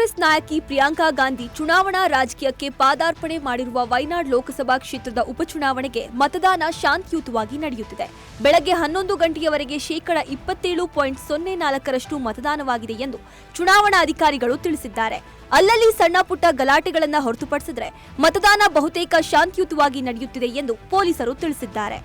ಕಾಂಗ್ರೆಸ್ ನಾಯಕಿ ಪ್ರಿಯಾಂಕಾ ಗಾಂಧಿ ಚುನಾವಣಾ ರಾಜಕೀಯಕ್ಕೆ ಪಾದಾರ್ಪಣೆ ಮಾಡಿರುವ ವಯನಾಡ್ ಲೋಕಸಭಾ ಕ್ಷೇತ್ರದ ಉಪಚುನಾವಣೆಗೆ ಮತದಾನ ಶಾಂತಿಯುತವಾಗಿ ನಡೆಯುತ್ತಿದೆ. ಬೆಳಗ್ಗೆ 11 ಗಂಟೆಯವರೆಗೆ 27.04% ಮತದಾನವಾಗಿದೆ ಎಂದು ಚುನಾವಣಾ ಅಧಿಕಾರಿಗಳು ತಿಳಿಸಿದ್ದಾರೆ. ಅಲ್ಲಲ್ಲಿ ಸಣ್ಣ ಪುಟ್ಟ ಗಲಾಟೆಗಳನ್ನು ಹೊರತುಪಡಿಸಿದರೆ ಮತದಾನ ಬಹುತೇಕ ಶಾಂತಿಯುತವಾಗಿ ನಡೆಯುತ್ತಿದೆ ಎಂದು ಪೊಲೀಸರು ತಿಳಿಸಿದ್ದಾರೆ.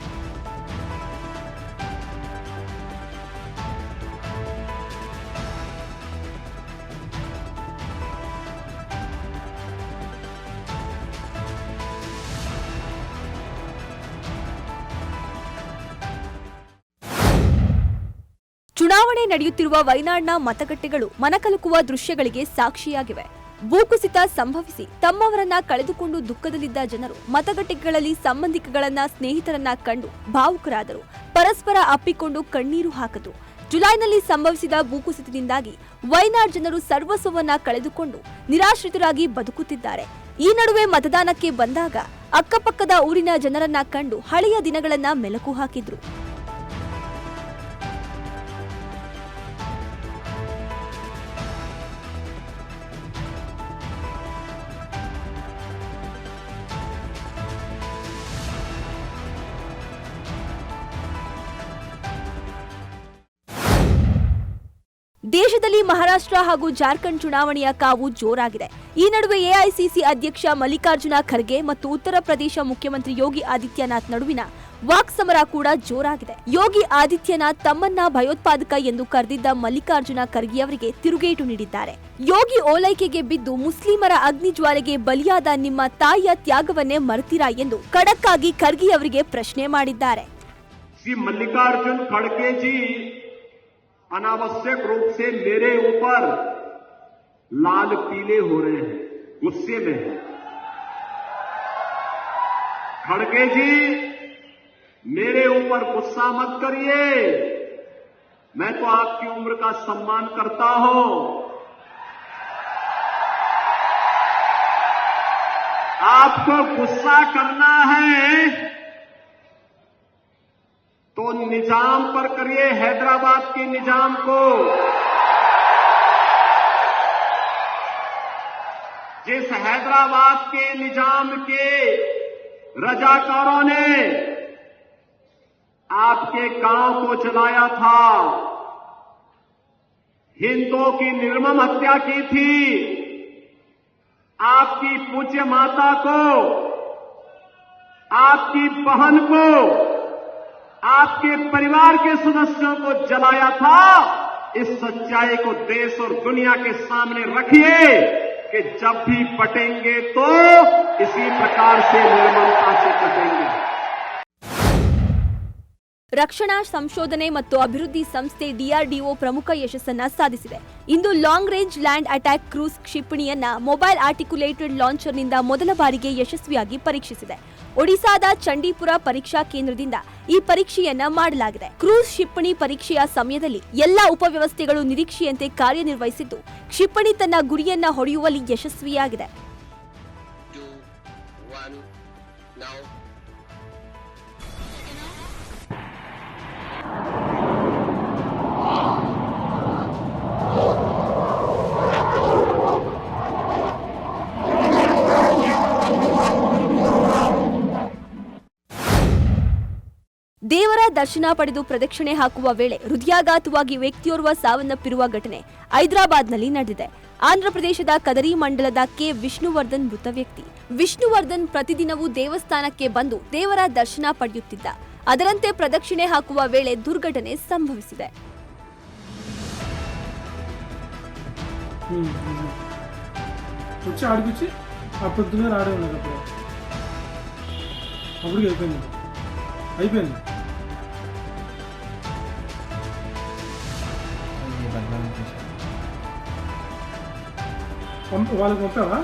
ಚುನಾವಣೆ ನಡೆಯುತ್ತಿರುವ ವಯನಾಡ್ನ ಮತಗಟ್ಟೆಗಳು ಮನಕಲುಕುವ ದೃಶ್ಯಗಳಿಗೆ ಸಾಕ್ಷಿಯಾಗಿವೆ. ಭೂಕುಸಿತ ಸಂಭವಿಸಿ ತಮ್ಮವರನ್ನ ಕಳೆದುಕೊಂಡು ದುಃಖದಲ್ಲಿದ್ದ ಜನರು ಮತಗಟ್ಟೆಗಳಲ್ಲಿ ಸಂಬಂಧಿಕಗಳನ್ನ ಸ್ನೇಹಿತರನ್ನ ಕಂಡು ಭಾವುಕರಾದರು. ಪರಸ್ಪರ ಅಪ್ಪಿಕೊಂಡು ಕಣ್ಣೀರು ಹಾಕಿದ್ರು. ಜುಲೈನಲ್ಲಿ ಸಂಭವಿಸಿದ ಭೂಕುಸಿತದಿಂದಾಗಿ ವಯನಾಡ್ ಜನರು ಸರ್ವಸ್ವವನ್ನ ಕಳೆದುಕೊಂಡು ನಿರಾಶ್ರಿತರಾಗಿ ಬದುಕುತ್ತಿದ್ದಾರೆ. ಈ ನಡುವೆ ಮತದಾನಕ್ಕೆ ಬಂದಾಗ ಅಕ್ಕಪಕ್ಕದ ಊರಿನ ಜನರನ್ನ ಕಂಡು ಹಳೆಯ ದಿನಗಳನ್ನ ಮೆಲುಕು ಹಾಕಿದ್ರು. ದೇಶದಲ್ಲಿ ಮಹಾರಾಷ್ಟ್ರ ಹಾಗೂ ಜಾರ್ಖಂಡ್ ಚುನಾವಣೆಯ ಕಾವು ಜೋರಾಗಿದೆ. ಈ ನಡುವೆ ಎಐಸಿಸಿ ಅಧ್ಯಕ್ಷ ಮಲ್ಲಿಕಾರ್ಜುನ ಖರ್ಗೆ ಮತ್ತು ಉತ್ತರ ಪ್ರದೇಶ ಮುಖ್ಯಮಂತ್ರಿ ಯೋಗಿ ಆದಿತ್ಯನಾಥ್ ನಡುವಿನ ವಾಕ್ಸಮರ ಕೂಡ ಜೋರಾಗಿದೆ. ಯೋಗಿ ಆದಿತ್ಯನಾಥ್ ತಮ್ಮನ್ನ ಭಯೋತ್ಪಾದಕ ಎಂದು ಕರೆದಿದ್ದ ಮಲ್ಲಿಕಾರ್ಜುನ ಖರ್ಗೆ ಅವರಿಗೆ ತಿರುಗೇಟು ನೀಡಿದ್ದಾರೆ. ಯೋಗಿ ಓಲೈಕೆಗೆ ಬಿದ್ದು ಮುಸ್ಲಿಮರ ಅಗ್ನಿಜ್ವಾಲೆಗೆ ಬಲಿಯಾದ ನಿಮ್ಮ ತಾಯಿಯ ತ್ಯಾಗವನ್ನೇ ಮರೆತಿರಾ ಎಂದು ಖಡಕ್ ಆಗಿ ಖರ್ಗೆ ಅವರಿಗೆ ಪ್ರಶ್ನೆ ಮಾಡಿದ್ದಾರೆ. मल्लिकार्जुन खड़गे जी अनावश्यक रूप से मेरे ऊपर लाल पीले हो रहे हैं, गुस्से में हैं। खड़गे जी मेरे ऊपर गुस्सा मत करिए, मैं तो आपकी उम्र का सम्मान करता हूं। आपको गुस्सा करना है तो निजाम पर करिए, हैदराबाद के निजाम को। जिस हैदराबाद के निजाम के रजाकारों ने आपके गांव को जलाया था, हिंदुओं की निर्मम हत्या की थी, आपकी पूज्य माता को, आपकी बहन को, आपके परिवार के सदस्यों को जलाया था, इस सच्चाई को देश और दुनिया के सामने रखिए कि जब भी पटेंगे तो इसी प्रकार से निर्ममता से पटेंगे। ರಕ್ಷಣಾ ಸಂಶೋಧನೆ ಮತ್ತು ಅಭಿವೃದ್ಧಿ ಸಂಸ್ಥೆ ಡಿಆರ್ಡಿಒ ಪ್ರಮುಖ ಯಶಸ್ಸನ್ನ ಸಾಧಿಸಿದೆ. ಇಂದು long range land attack cruise ಕ್ಷಿಪಣಿಯನ್ನ ಮೊಬೈಲ್ ಆರ್ಟಿಕ್ಯುಲೇಟೆಡ್ ಲಾಂಚರ್ನಿಂದ ಮೊದಲ ಬಾರಿಗೆ ಯಶಸ್ವಿಯಾಗಿ ಪರೀಕ್ಷಿಸಿದೆ. ಒಡಿಶಾದ ಚಂಡೀಪುರ ಪರೀಕ್ಷಾ ಕೇಂದ್ರದಿಂದ ಈ ಪರೀಕ್ಷೆಯನ್ನ ಮಾಡಲಾಗಿದೆ. ಕ್ರೂಸ್ ಕ್ಷಿಪಣಿ ಪರೀಕ್ಷೆಯ ಸಮಯದಲ್ಲಿ ಎಲ್ಲಾ ಉಪವ್ಯವಸ್ಥೆಗಳು ನಿರೀಕ್ಷೆಯಂತೆ ಕಾರ್ಯನಿರ್ವಹಿಸಿದ್ದು ಕ್ಷಿಪಣಿ ತನ್ನ ಗುರಿಯನ್ನ ಹೊಡೆಯುವಲ್ಲಿ ಯಶಸ್ವಿಯಾಗಿದೆ. ದೇವರ ದರ್ಶನ ಪಡೆದು ಪ್ರದಕ್ಷಿಣೆ ಹಾಕುವ ವೇಳೆ ಹೃದಯಾಘಾತವಾಗಿ ವ್ಯಕ್ತಿಯೋರ್ವ ಸಾವನ್ನಪ್ಪಿರುವ ಘಟನೆ ಹೈದರಾಬಾದ್ನಲ್ಲಿ ನಡೆದಿದೆ. ಆಂಧ್ರಪ್ರದೇಶದ ಕದರಿ ಮಂಡಲದ ಕೆ ವಿಷ್ಣುವರ್ಧನ್ ಮೃತ ವ್ಯಕ್ತಿ. ವಿಷ್ಣುವರ್ಧನ್ ಪ್ರತಿದಿನವೂ ದೇವಸ್ಥಾನಕ್ಕೆ ಬಂದು ದೇವರ ದರ್ಶನ ಪಡೆಯುತ್ತಿದ್ದ. ಅದರಂತೆ ಪ್ರದಕ್ಷಿಣೆ ಹಾಕುವ ವೇಳೆ ದುರ್ಘಟನೆ ಸಂಭವಿಸಿದೆ. వాళ్ళకి పంపావా?